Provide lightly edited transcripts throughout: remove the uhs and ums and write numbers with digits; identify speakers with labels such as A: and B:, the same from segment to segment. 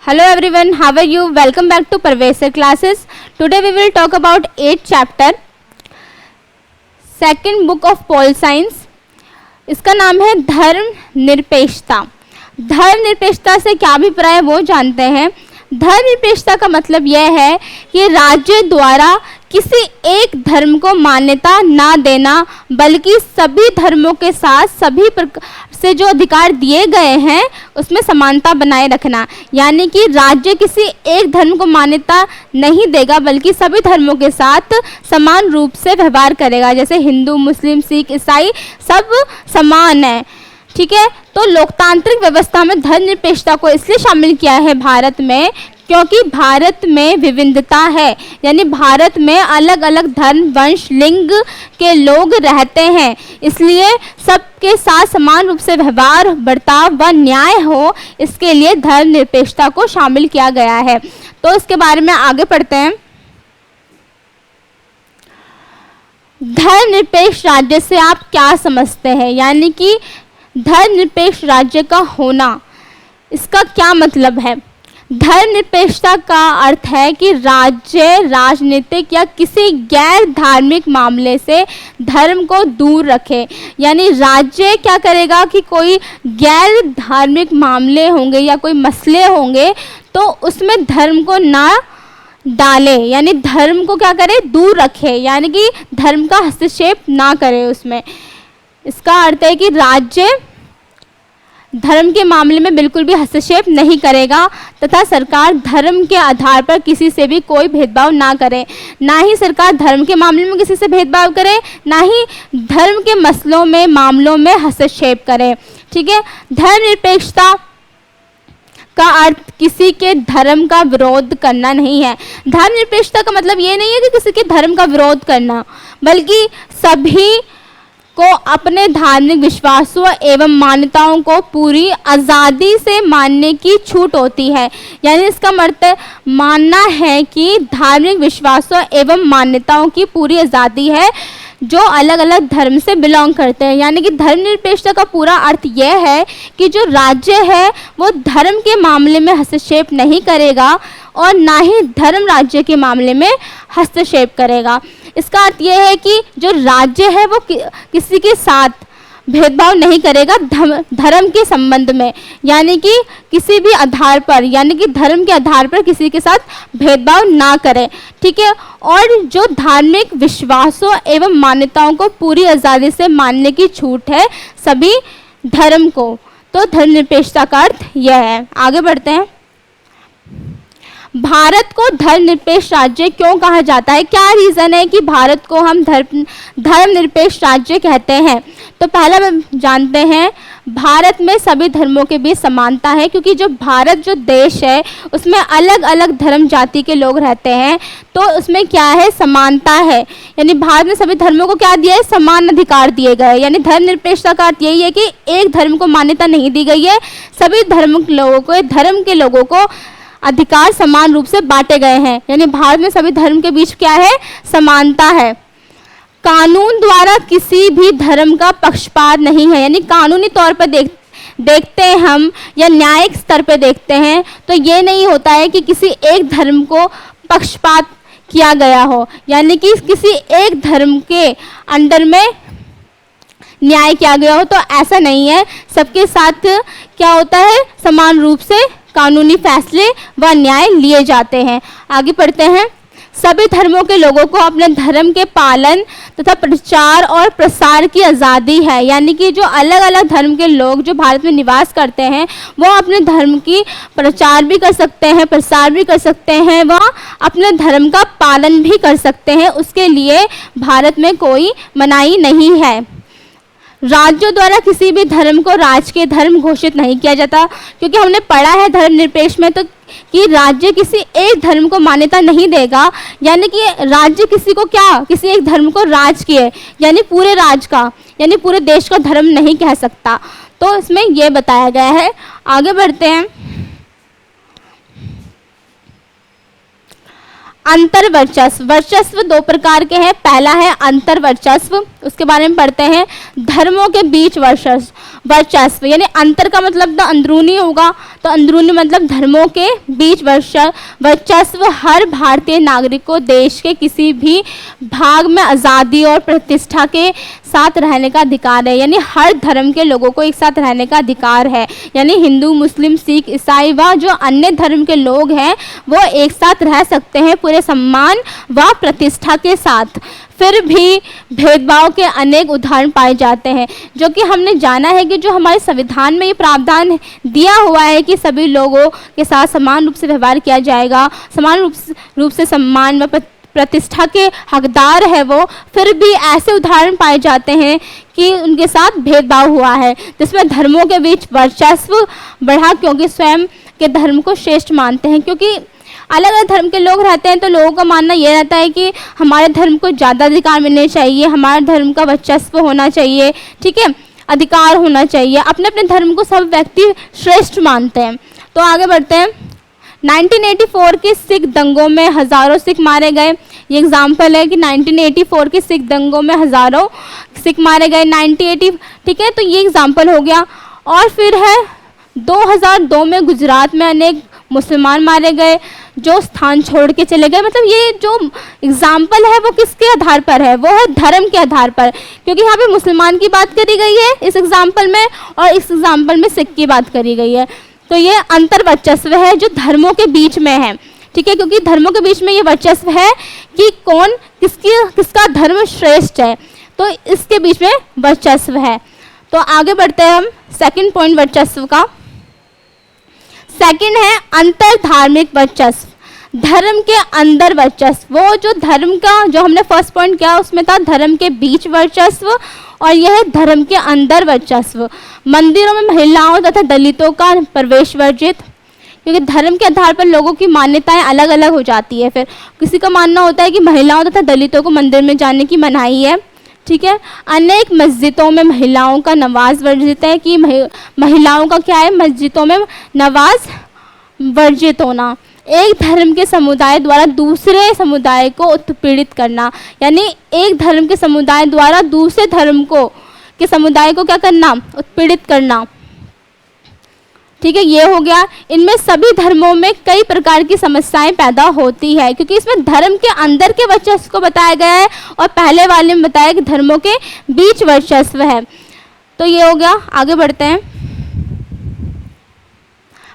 A: Hello everyone, how are you? Welcome back to Parvez Sir classes. Today we will talk about 8th chapter, second book of Pol Science. इसका नाम है धर्म निरपेक्षता. धर्म निरपेक्षता से क्या अभिप्राय है वो जानते हैं. धर्म निरपेक्षता का मतलब यह है कि राज्य द्वारा किसी एक धर्म को मान्यता ना देना, बल्कि सभी धर्मों के साथ सभी प्रकार से जो अधिकार दिए गए हैं उसमें समानता बनाए रखना. यानी कि राज्य किसी एक धर्म को मान्यता नहीं देगा, बल्कि सभी धर्मों के साथ समान रूप से व्यवहार करेगा. जैसे हिंदू, मुस्लिम, सिख, ईसाई सब समान है. ठीक है. तो लोकतांत्रिक व्यवस्था में धर्मनिरपेक्षता को इसलिए शामिल किया है भारत में क्योंकि भारत में विविधता है. यानी भारत में अलग अलग धर्म, वंश, लिंग के लोग रहते हैं. इसलिए सबके साथ समान रूप से व्यवहार, बर्ताव व न्याय हो, इसके लिए धर्मनिरपेक्षता को शामिल किया गया है. तो इसके बारे में आगे पढ़ते हैं. धर्मनिरपेक्ष राज्य से आप क्या समझते हैं? यानी कि धर्मनिरपेक्ष राज्य का होना, इसका क्या मतलब है? धर्मनिरपेक्षता का अर्थ है कि राज्य राजनीतिक या किसी गैर धार्मिक मामले से धर्म को दूर रखे. यानी राज्य क्या करेगा कि कोई गैर धार्मिक मामले होंगे या कोई मसले होंगे तो उसमें धर्म को ना डाले, यानी धर्म को क्या करे, दूर रखे. यानी कि धर्म का हस्तक्षेप ना करे उसमें. इसका अर्थ है कि राज्य धर्म के मामले में बिल्कुल भी हस्तक्षेप नहीं करेगा तथा सरकार धर्म के आधार पर किसी से भी कोई भेदभाव ना करे. ना ही सरकार धर्म के मामले में किसी से भेदभाव करे, ना ही धर्म के मसलों में, मामलों में हस्तक्षेप करे. ठीक है. धर्मनिरपेक्षता का अर्थ किसी के धर्म का विरोध करना नहीं है. धर्मनिरपेक्षता का मतलब ये नहीं है कि किसी के धर्म का विरोध करना, बल्कि सभी को अपने धार्मिक विश्वासों एवं मान्यताओं को पूरी आज़ादी से मानने की छूट होती है. यानी इसका मतलब मानना है कि धार्मिक विश्वासों एवं मान्यताओं की पूरी आज़ादी है जो अलग अलग धर्म से बिलोंग करते हैं. यानी कि धर्मनिरपेक्षता का पूरा अर्थ यह है कि जो राज्य है वो धर्म के मामले में हस्तक्षेप नहीं करेगा और ना ही धर्म राज्य के मामले में हस्तक्षेप करेगा. इसका अर्थ यह है कि जो राज्य है वो किसी के साथ भेदभाव नहीं करेगा धर्म के संबंध में. यानी कि किसी भी आधार पर, यानी कि धर्म के आधार पर किसी के साथ भेदभाव ना करे. ठीक है. और जो धार्मिक विश्वासों एवं मान्यताओं को पूरी आज़ादी से मानने की छूट है सभी धर्म को. तो धर्मनिरपेक्षता का अर्थ यह है. आगे बढ़ते हैं. भारत को धर्मनिरपेक्ष राज्य क्यों कहा जाता है? क्या रीज़न है कि भारत को हम धर्मनिरपेक्ष राज्य कहते हैं? तो पहला हम जानते हैं, भारत में सभी धर्मों के बीच समानता है. क्योंकि जो भारत जो देश है उसमें अलग अलग धर्म जाति के लोग रहते हैं, तो उसमें क्या है, समानता है. यानी भारत में सभी धर्मों को क्या दिया है, समान अधिकार दिए गए. यानी धर्मनिरपेक्षता का अर्थ यही है कि एक धर्म को मान्यता नहीं दी गई है, सभी धर्म के लोगों को अधिकार समान रूप से बांटे गए हैं. यानी भारत में सभी धर्म के बीच क्या है, समानता है. कानून द्वारा किसी भी धर्म का पक्षपात नहीं है. यानी कानूनी तौर पर देखते हैं हम या न्यायिक स्तर पर देखते हैं तो ये नहीं होता है कि किसी एक धर्म को पक्षपात किया गया हो, यानी कि किसी एक धर्म के अंडर में न्याय किया गया हो. तो ऐसा नहीं है. सबके साथ क्या होता है, समान रूप से कानूनी फैसले व न्याय लिए जाते हैं. आगे पढ़ते हैं. सभी धर्मों के लोगों को अपने धर्म के पालन तथा प्रचार और प्रसार की आज़ादी है. यानी कि जो अलग अलग धर्म के लोग जो भारत में निवास करते हैं वो अपने धर्म की प्रचार भी कर सकते हैं, प्रसार भी कर सकते हैं, वह अपने धर्म का पालन भी कर सकते हैं. उसके लिए भारत में कोई मनाही नहीं है. राज्यों द्वारा किसी भी धर्म को राजकीय धर्म घोषित नहीं किया जाता. क्योंकि हमने पढ़ा है धर्मनिरपेक्ष में तो कि राज्य किसी एक धर्म को मान्यता नहीं देगा. यानी कि राज्य किसी एक धर्म को राजकीय, यानी पूरे राज्य का, यानी पूरे देश का धर्म नहीं कह सकता. तो इसमें यह बताया गया है. आगे बढ़ते हैं. अंतर वर्चस्व। वर्चस्व दो प्रकार के हैं, पहला है अंतर वर्चस्व, उसके बारे में पढ़ते हैं। धर्मों के बीच वर्चस्व यानी अंतर का मतलब तो अंदरूनी होगा, तो अंदरूनी मतलब धर्मों के बीच वर्चस्व। हर भारतीय नागरिक को देश के किसी भी भाग में आज़ादी और प्रतिष्ठा के साथ रहने का अधिकार है, यानी हर धर्म के लोगों को एक साथ रहने का अधिकार है। यानी हिंदू, मुस्लिम, सिख, ईसाई व जो अन्य धर्म के लोग हैं वो एक साथ रह सकते हैं पूरे सम्मान व प्रतिष्ठा के साथ। फिर भी भेदभाव के अनेक उदाहरण पाए जाते हैं, जो कि हमने जाना है कि जो हमारे संविधान में ये प्रावधान दिया हुआ है कि सभी लोगों के साथ समान रूप से व्यवहार किया जाएगा, समान रूप से सम्मान व प्रतिष्ठा के हकदार है वो, फिर भी ऐसे उदाहरण पाए जाते हैं कि उनके साथ भेदभाव हुआ है, जिसमें धर्मों के बीच वर्चस्व बढ़ा क्योंकि स्वयं के धर्म को श्रेष्ठ मानते हैं। क्योंकि अलग अलग धर्म के लोग रहते हैं तो लोगों का मानना ये रहता है कि हमारे धर्म को ज़्यादा अधिकार मिलने चाहिए, हमारे धर्म का वर्चस्व होना चाहिए, ठीक है, अधिकार होना चाहिए। अपने अपने धर्म को सब व्यक्ति श्रेष्ठ मानते हैं। तो आगे बढ़ते हैं। 1984 के सिख दंगों में हज़ारों सिख मारे गए। ये एग्जाम्पल है कि 1984 के सिख दंगों में हज़ारों सिख मारे गए 1980, ठीक है, तो ये एग्जाम्पल हो गया। और फिर है 2002 में गुजरात में अनेक मुसलमान मारे गए जो स्थान छोड़ के चले गए। मतलब ये जो एग्जाम्पल है वो किसके आधार पर है, वो है धर्म के आधार पर, क्योंकि यहाँ पे मुसलमान की बात करी गई है इस एग्जाम्पल में और इस एग्जाम्पल में सिख की बात करी गई है। तो ये अंतर वर्चस्व है जो धर्मों के बीच में है, ठीक है, क्योंकि धर्मों के बीच में ये वर्चस्व है कि कौन किसका धर्म श्रेष्ठ है, तो इसके बीच में वर्चस्व है। तो आगे बढ़ते हैं हम सेकंड पॉइंट वर्चस्व का। सेकंड है अंतर धार्मिक वर्चस्व, धर्म के अंदर वर्चस्व। वो जो धर्म का जो हमने फर्स्ट पॉइंट किया उसमें था धर्म के बीच वर्चस्व, और यह है धर्म के अंदर वर्चस्व। मंदिरों में महिलाओं तथा दलितों का प्रवेश वर्जित, क्योंकि धर्म के आधार पर लोगों की मान्यताएं अलग अलग हो जाती है। फिर किसी का मानना होता है कि महिलाओं तथा दलितों को मंदिर में जाने की मनाही है, ठीक है। अनेक मस्जिदों में महिलाओं का नमाज वर्जित है, कि महिलाओं का क्या है, मस्जिदों में नमाज वर्जित होना। एक धर्म के समुदाय द्वारा दूसरे समुदाय को उत्पीड़ित करना, यानी एक धर्म के समुदाय द्वारा दूसरे धर्म के समुदाय को क्या करना, उत्पीड़ित करना, ठीक है, ये हो गया। इनमें सभी धर्मों में कई प्रकार की समस्याएं पैदा होती है, क्योंकि इसमें धर्म के अंदर के वर्चस्व को बताया गया है और पहले वाले में बताया कि धर्मों के बीच वर्चस्व है। तो ये हो गया। आगे बढ़ते हैं।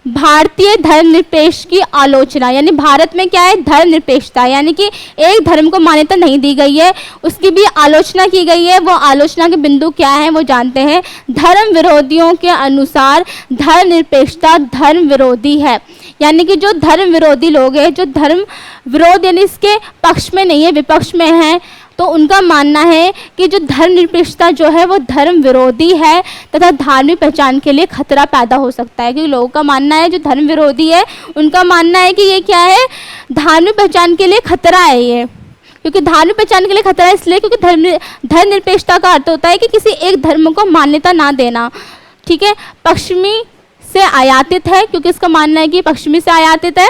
A: भारतीय धर्मनिरपेक्ष की आलोचना, यानी भारत में क्या है, धर्मनिरपेक्षता, यानी कि एक धर्म को मान्यता नहीं दी गई है, उसकी भी आलोचना की गई है। वो आलोचना के बिंदु क्या है वो जानते हैं। धर्म विरोधियों के अनुसार धर्मनिरपेक्षता धर्म विरोधी है, यानी कि जो धर्म विरोधी लोग हैं, जो धर्म विरोध यानी इसके पक्ष में नहीं है, विपक्ष में है, तो उनका मानना है कि जो धर्मनिरपेक्षता जो है वो धर्म विरोधी है तथा धार्मिक पहचान के लिए खतरा पैदा हो सकता है। क्योंकि लोगों का मानना है, जो धर्म विरोधी है उनका मानना है कि ये क्या है, धार्मिक पहचान के लिए खतरा है ये। क्योंकि धार्मिक पहचान के लिए खतरा है इसलिए क्योंकि धर्मनिरपेक्षता का अर्थ होता है कि किसी एक धर्म को मान्यता ना देना, ठीक है। पश्चिमी से आयातित है, क्योंकि इसका मानना है कि पश्चिमी से आयातित है।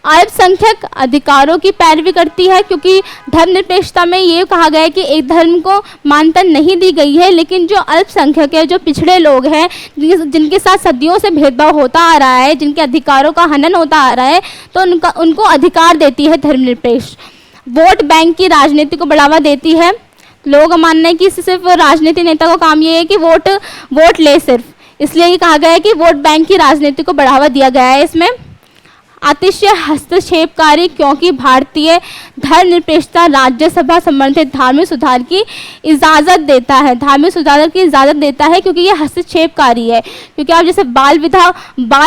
A: अल्पसंख्यक अधिकारों की पैरवी करती है, क्योंकि धर्मनिरपेक्षता में ये कहा गया है कि एक धर्म को मान्यता नहीं दी गई है, लेकिन जो अल्पसंख्यक है, जो पिछड़े लोग हैं, जिनके साथ सदियों से भेदभाव होता आ रहा है, जिनके अधिकारों का हनन होता आ रहा है, तो उनको अधिकार देती है धर्मनिरपेक्ष। वोट बैंक की राजनीति को बढ़ावा देती है। लोगों का मानना है कि सिर्फ राजनीतिक नेता का काम ये है कि वोट ले सिर्फ, इसलिए ये कहा गया है कि वोट बैंक की राजनीति को बढ़ावा दिया गया है इसमें। अतिशय हस्तक्षेपकारी, क्योंकि भारतीय धर्मनिरपेक्षता राज्यसभा संबंधित धार्मिक सुधार की इजाज़त देता है, धार्मिक सुधार की इजाज़त देता है, क्योंकि ये हस्तक्षेपकारी है। क्योंकि आप जैसे बाल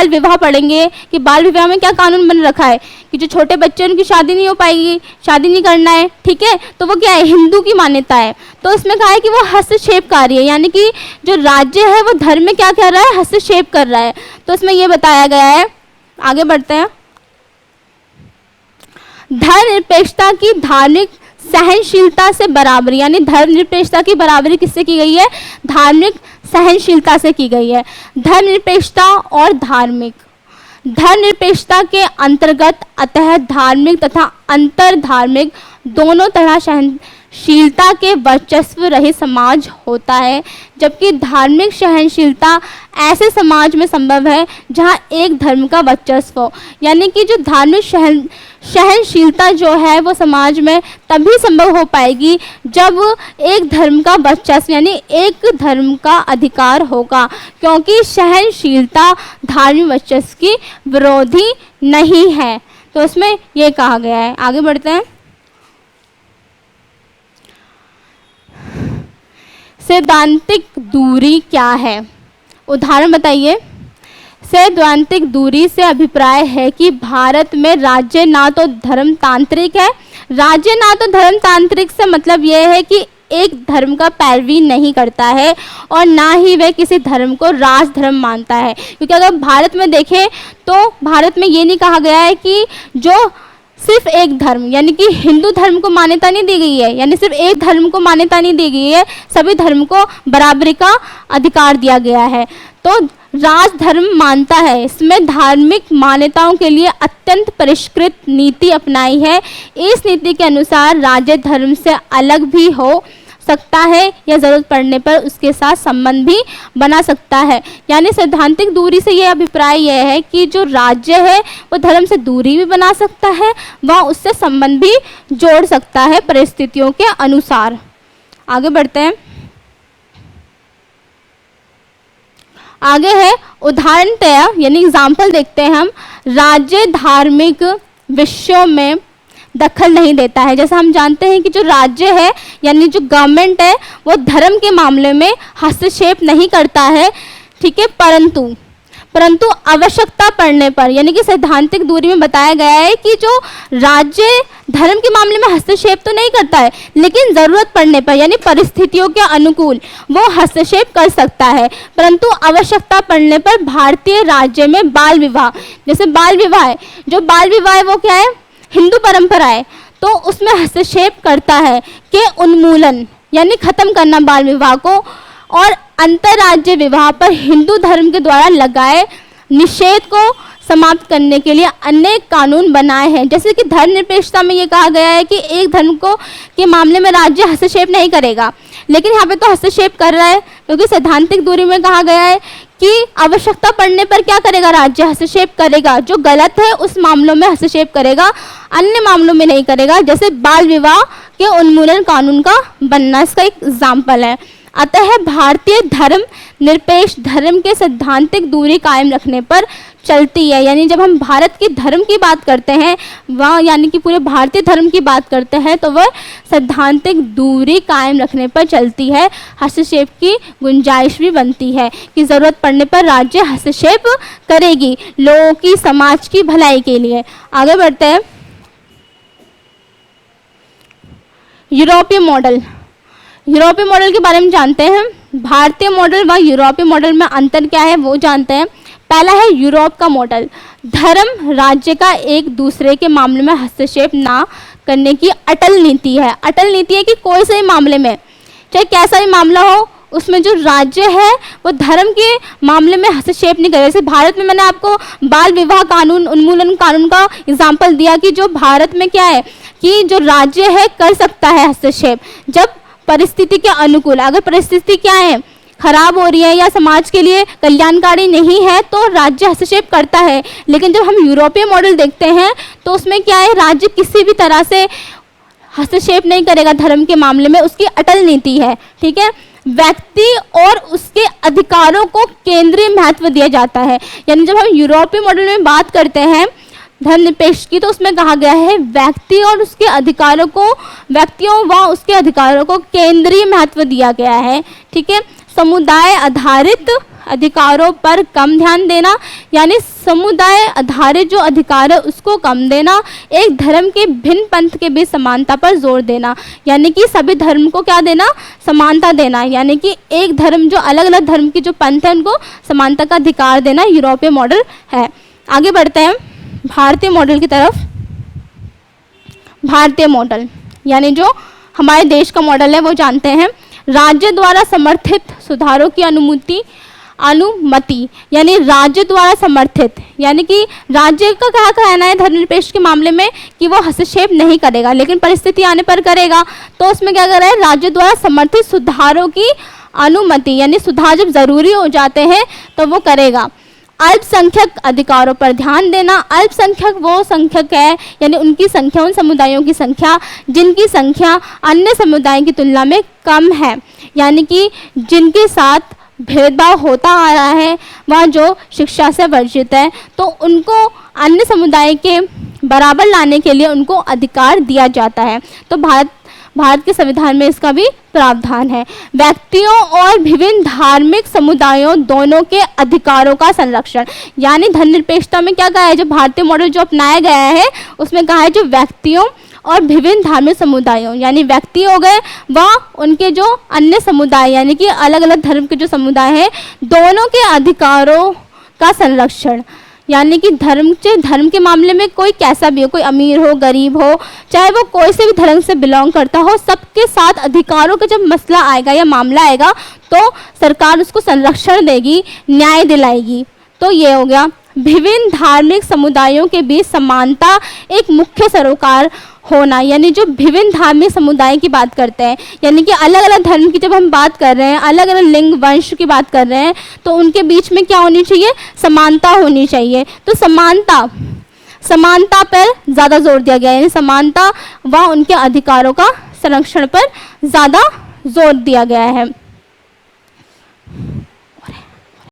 A: विवाह पढ़ेंगे कि बाल विवाह में क्या कानून बन रखा है कि जो छोटे बच्चे उनकी शादी नहीं हो पाएगी, शादी नहीं करना है, ठीक है, तो वो क्या है, हिंदू की मान्यता है। तो इसमें कहा है कि वो हस्तक्षेपकारी है, यानी कि जो राज्य है वो धर्म में क्या कर रहा है, हस्तक्षेप कर रहा है। तो इसमें ये बताया गया है। आगे बढ़ते हैं। धर्मनिरपेक्षता की धार्मिक सहनशीलता से बराबरी, यानी धर्मनिरपेक्षता की बराबरी किससे की गई है, धार्मिक सहनशीलता से की गई है। धर्मनिरपेक्षता और धार्मिक धर्मनिरपेक्षता के अंतर्गत अतः धार्मिक तथा अंतर धार्मिक दोनों तरह सहनशीलता के वर्चस्व रहित समाज होता है, जबकि धार्मिक सहनशीलता ऐसे समाज में संभव है जहां एक धर्म का वर्चस्व हो। यानी कि जो धार्मिक सहनशीलता जो है वो समाज में तभी संभव हो पाएगी जब एक धर्म का वर्चस्व यानी एक धर्म का अधिकार होगा, क्योंकि सहनशीलता धार्मिक वर्चस्व की विरोधी नहीं है। तो इसमें ये कहा गया है। आगे बढ़ते हैं। सैद्धांतिक दूरी क्या है? उदाहरण बताइए। सैद्धांतिक दूरी से अभिप्राय है कि भारत में राज्य ना तो धर्मतांत्रिक है, राज्य ना तो धर्मतांत्रिक से मतलब यह है कि एक धर्म का पैरवी नहीं करता है और ना ही वह किसी धर्म को राजधर्म मानता है। क्योंकि अगर भारत में देखें तो भारत में ये नहीं कहा गया है कि जो सिर्फ एक धर्म यानी कि हिंदू धर्म को मान्यता नहीं दी गई है, यानी सिर्फ एक धर्म को मान्यता नहीं दी गई है, सभी धर्म को बराबरी का अधिकार दिया गया है। तो राजधर्म मानता है, इसमें धार्मिक मान्यताओं के लिए अत्यंत परिष्कृत नीति अपनाई है। इस नीति के अनुसार राज्य धर्म से अलग भी हो सकता है या ज़रूरत पड़ने पर उसके साथ संबंध भी बना सकता है। यानी सैद्धांतिक दूरी से ये अभिप्राय यह है कि जो राज्य है वो धर्म से दूरी भी बना सकता है, वह उससे संबंध भी जोड़ सकता है परिस्थितियों के अनुसार। आगे बढ़ते हैं। आगे है उदाहरणतया यानी एग्जाम्पल देखते हैं हम। राज्य धार्मिक विषयों में दखल नहीं देता है। जैसा हम जानते हैं कि जो राज्य है यानी जो गवर्नमेंट है वो धर्म के मामले में हस्तक्षेप नहीं करता है, ठीक है, परंतु आवश्यकता पड़ने पर यानी कि सैद्धांतिक दूरी में बताया गया है कि जो राज्य धर्म के मामले में हस्तक्षेप तो नहीं करता है, लेकिन ज़रूरत पड़ने पर यानी परिस्थितियों के अनुकूल वो हस्तक्षेप कर सकता है। परंतु आवश्यकता पड़ने पर भारतीय राज्य में बाल विवाह, जैसे बाल विवाह है, जो बाल विवाह है वो क्या है, हिंदू परंपरा है, तो उसमें हस्तक्षेप करता है कि उन्मूलन यानी खत्म करना बाल विवाह को, और अंतर्राज्य विवाह पर हिंदू धर्म के द्वारा लगाए निषेध को समाप्त करने के लिए अनेक कानून बनाए हैं। जैसे कि धर्मनिरपेक्षता में ये कहा गया है कि एक धर्म को के मामले में राज्य हस्तक्षेप नहीं करेगा, लेकिन यहाँ पे तो हस्तक्षेप कर रहा है, क्योंकि सैद्धांतिक दूरी में कहा गया है कि आवश्यकता पड़ने पर क्या करेगा, राज्य हस्तक्षेप करेगा, जो गलत है उस मामलों में हस्तक्षेप करेगा, अन्य मामलों में नहीं करेगा। जैसे बाल विवाह के उन्मूलन कानून का बनना इसका एक एग्जाम्पल है। अतः भारतीय धर्म निरपेक्ष धर्म के सैद्धांतिक दूरी कायम रखने पर चलती है। यानी जब हम भारत की धर्म की बात करते हैं वह यानी कि पूरे भारतीय धर्म की बात करते हैं तो वह सैद्धांतिक दूरी कायम रखने पर चलती है। हस्तक्षेप की गुंजाइश भी बनती है कि ज़रूरत पड़ने पर राज्य हस्तक्षेप करेगी लोगों की समाज की भलाई के लिए। आगे बढ़ते हैं। यूरोपीय मॉडल, यूरोपीय मॉडल के बारे में जानते हैं। भारतीय मॉडल व यूरोपीय मॉडल में अंतर क्या है वो जानते हैं। पहला है यूरोप का मॉडल। धर्म राज्य का एक दूसरे के मामले में हस्तक्षेप ना करने की अटल नीति है। अटल नीति है कि कोई से भी मामले में चाहे कैसा भी मामला हो उसमें जो राज्य है वो धर्म के मामले में हस्तक्षेप नहीं करे। जैसे भारत में मैंने आपको बाल विवाह कानून उन्मूलन कानून का एग्जाम्पल दिया कि जो भारत में क्या है कि जो राज्य है कर सकता है हस्तक्षेप जब परिस्थिति के अनुकूल। अगर परिस्थिति क्या है खराब हो रही है या समाज के लिए कल्याणकारी नहीं है तो राज्य हस्तक्षेप करता है। लेकिन जब हम यूरोपीय मॉडल देखते हैं तो उसमें क्या है राज्य किसी भी तरह से हस्तक्षेप नहीं करेगा धर्म के मामले में, उसकी अटल नीति है। ठीक है, व्यक्ति और उसके अधिकारों को केंद्रीय महत्व दिया जाता है। यानी जब हम यूरोपीय मॉडल में बात करते हैं धर्मनिरपेक्ष की तो उसमें कहा गया है व्यक्ति और उसके अधिकारों को व्यक्तियों व उसके अधिकारों को केंद्रीय महत्व दिया गया है। ठीक है, समुदाय आधारित अधिकारों पर कम ध्यान देना, यानी समुदाय आधारित जो अधिकार है उसको कम देना। एक धर्म के भिन्न पंथ के बीच समानता पर जोर देना, यानी कि सभी धर्म को क्या देना, समानता देना। यानी कि एक धर्म जो अलग अलग धर्म की जो पंथ है उनको समानता का अधिकार देना यूरोपीय मॉडल है। आगे बढ़ते हैं भारतीय मॉडल की तरफ। भारतीय मॉडल यानी जो हमारे देश का मॉडल है वो जानते हैं। राज्य द्वारा समर्थित सुधारों की अनुमति, यानी राज्य द्वारा समर्थित, यानी कि राज्य का क्या कहना है धर्मनिरपेक्ष के मामले में कि वो हस्तक्षेप नहीं करेगा, लेकिन परिस्थिति आने पर करेगा। तो उसमें क्या कर रहा है, राज्य द्वारा समर्थित सुधारों की अनुमति, यानी सुधार जब जरूरी हो जाते हैं तो वो करेगा। अल्पसंख्यक अधिकारों पर ध्यान देना। अल्पसंख्यक वो संख्यक है, यानी उनकी संख्या, उन समुदायों की संख्या जिनकी संख्या अन्य समुदायों की तुलना में कम है, यानी कि जिनके साथ भेदभाव होता आ रहा है, वह जो शिक्षा से वंचित है, तो उनको अन्य समुदाय के बराबर लाने के लिए उनको अधिकार दिया जाता है। तो भारत के संविधान में इसका भी प्रावधान है। व्यक्तियों और विभिन्न धार्मिक समुदायों दोनों के अधिकारों का संरक्षण, यानी धर्मनिरपेक्षता में क्या कहा है, जो भारतीय मॉडल जो अपनाया गया है उसमें कहा है जो व्यक्तियों और विभिन्न धार्मिक समुदायों, यानी व्यक्ति हो गए व उनके जो अन्य समुदाय, यानी कि अलग अलग धर्म के जो समुदाय हैं, दोनों के अधिकारों का संरक्षण, यानी कि धर्म के मामले में कोई कैसा भी हो, कोई अमीर हो, गरीब हो, चाहे वो कोई से भी धर्म से बिलोंग करता हो, सबके साथ अधिकारों का जब मसला आएगा या मामला आएगा तो सरकार उसको संरक्षण देगी, न्याय दिलाएगी। तो ये हो गया। विभिन्न धार्मिक समुदायों के बीच समानता एक मुख्य सरोकार होना, यानी जो विभिन्न धार्मिक समुदाय की बात करते हैं, यानी कि अलग अलग धर्म की जब हम बात कर रहे हैं, अलग अलग लिंग वंश की बात कर रहे हैं, तो उनके बीच में क्या होनी चाहिए, समानता होनी चाहिए। तो समानता पर ज़्यादा जोर दिया गया है, यानी समानता व उनके अधिकारों का संरक्षण पर ज़्यादा जोर दिया गया है।